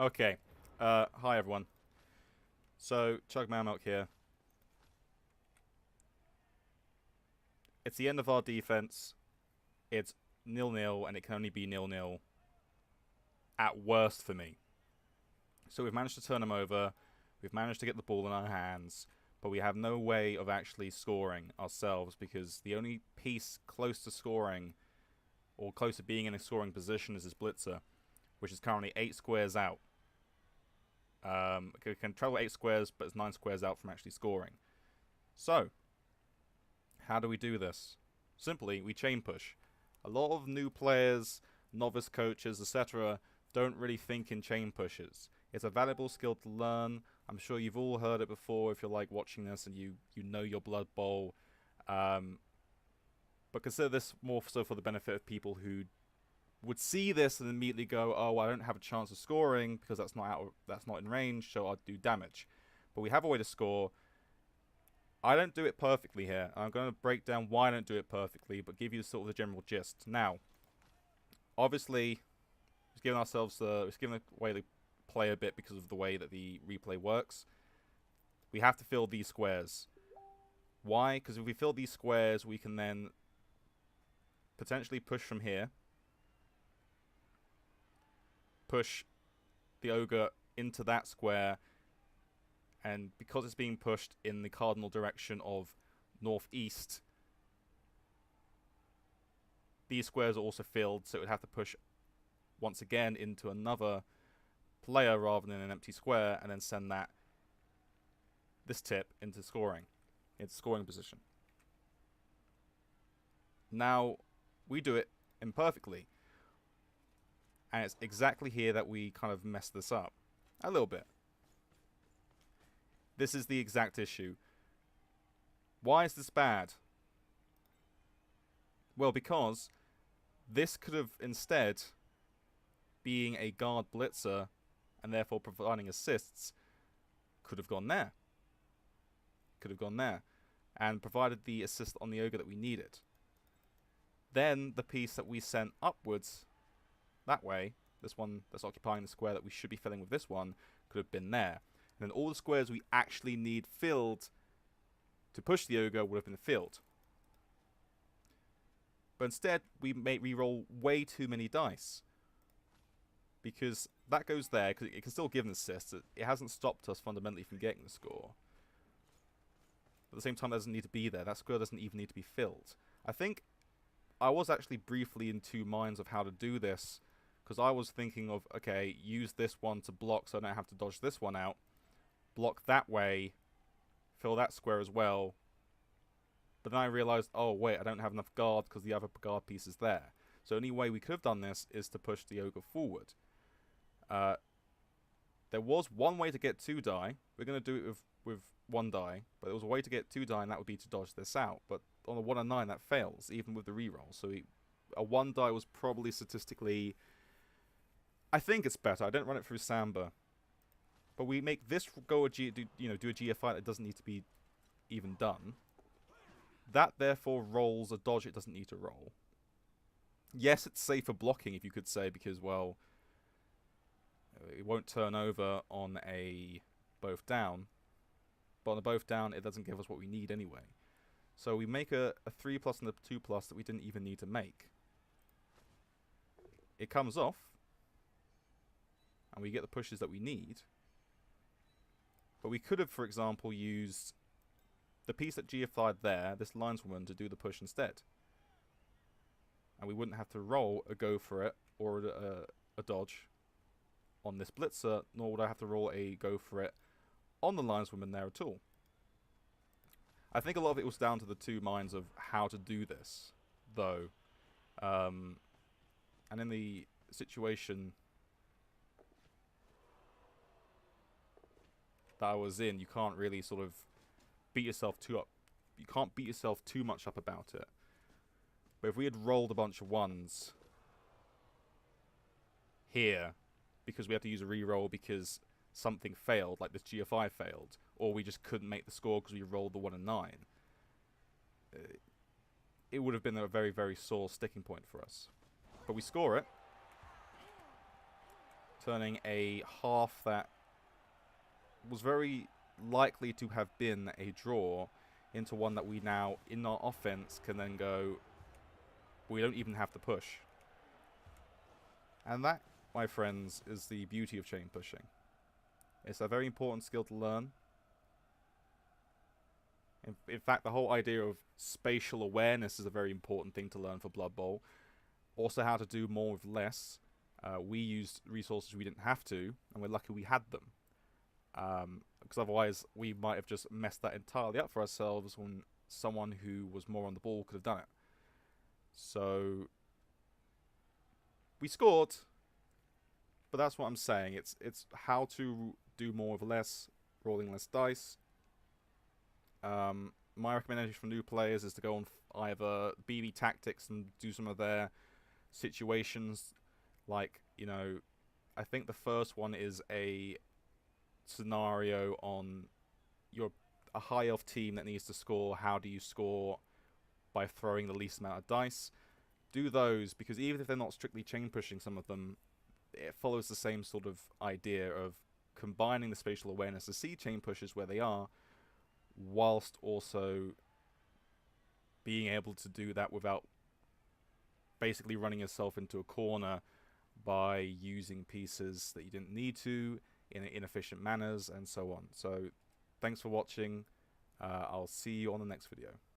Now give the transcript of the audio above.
Okay. Hi everyone. So, Chug Milk here. It's the end of our defense. It's 0-0, and it can only be 0-0 at worst for me. So we've managed to turn them over. We've managed to get the ball in our hands, but we have no way of actually scoring ourselves because the only piece close to scoring, or close to being in a scoring position, is this blitzer, which is currently 8 squares out. It can travel 8 squares, but it's 9 squares out from actually scoring. So, how do we do this? Simply, we chain push. A lot of new players, novice coaches, etc. don't really think in chain pushes. It's a valuable skill to learn. I'm sure you've all heard it before if you're like watching this and you know your Blood Bowl. But consider this more so for the benefit of people who would see this and immediately go, "Oh, I don't have a chance of scoring because that's not in range, so I'll do damage." But we have a way to score. I don't do it perfectly here. I'm going to break down why I don't do it perfectly, but give you sort of the general gist. Now, obviously, we've given away the play a bit because of the way that the replay works. We have to fill these squares. Why? Because if we fill these squares, we can then potentially push from here. Push the ogre into that square, and because it's being pushed in the cardinal direction of northeast, these squares are also filled, so it would have to push once again into another player rather than an empty square, and then send this tip into scoring position. Now, we do it imperfectly. And it's exactly here that we kind of mess this up. A little bit. This is the exact issue. Why is this bad? Well, because this could have instead, being a guard blitzer, and therefore providing assists, could have gone there. And provided the assist on the ogre that we needed. Then the piece that we sent upwards that way, this one that's occupying the square that we should be filling with this one, could have been there. And then all the squares we actually need filled to push the ogre would have been filled. But instead, we re-roll way too many dice. Because that goes there, because it can still give an assist. It hasn't stopped us fundamentally from getting the score. But at the same time, it doesn't need to be there. That square doesn't even need to be filled. I think I was actually briefly in two minds of how to do this, because I was thinking of, okay, use this one to block so I don't have to dodge this one out. Block that way. Fill that square as well. But then I realized, oh wait, I don't have enough guard because the other guard piece is there. So the only way we could have done this is to push the ogre forward. There was one way to get 2 die. We're going to do it with 1 die. But there was a way to get 2 die, and that would be to dodge this out. But on a 1 and 9, that fails, even with the reroll. So a 1 die was probably statistically... I think it's better. I don't run it through Samba. But we make this go do a GFI that doesn't need to be even done. That therefore rolls a dodge it doesn't need to roll. Yes, it's safer blocking, if you could say, because, well, it won't turn over on a both down. But on a both down, it doesn't give us what we need anyway. So we make a 3+ and a 2+ that we didn't even need to make. It comes off. And we get the pushes that we need. But we could have, for example, used the piece that GFI'd there, this lineswoman, to do the push instead. And we wouldn't have to roll a go for it or a dodge on this blitzer, nor would I have to roll a go for it on the lineswoman there at all. I think a lot of it was down to the two minds of how to do this, though. And in the situation that I was in, you can't really sort of beat yourself too up. You can't beat yourself too much up about it. But if we had rolled a bunch of 1s here, because we had to use a reroll because something failed, like this GFI failed, or we just couldn't make the score because we rolled the 1 and 9, it would have been a very, very sore sticking point for us. But we score it. turning a half that was very likely to have been a draw into one that we now, in our offense, can then go, we don't even have to push. And that, my friends, is the beauty of chain pushing. It's a very important skill to learn. In fact, the whole idea of spatial awareness is a very important thing to learn for Blood Bowl. Also, how to do more with less. We used resources we didn't have to, and we're lucky we had them. Because otherwise, we might have just messed that entirely up for ourselves when someone who was more on the ball could have done it. So, we scored, but that's what I'm saying. It's how to do more with less, rolling less dice. My recommendation for new players is to go on either BB Tactics and do some of their situations. Like, you know, I think the first one is a scenario on a high elf team that needs to score. How do you score by throwing the least amount of dice? Do those, because even if they're not strictly chain pushing some of them, it follows the same sort of idea of combining the spatial awareness to see chain pushes where they are, whilst also being able to do that without basically running yourself into a corner by using pieces that you didn't need to in inefficient manners and so on. So thanks for watching. I'll see you on the next video.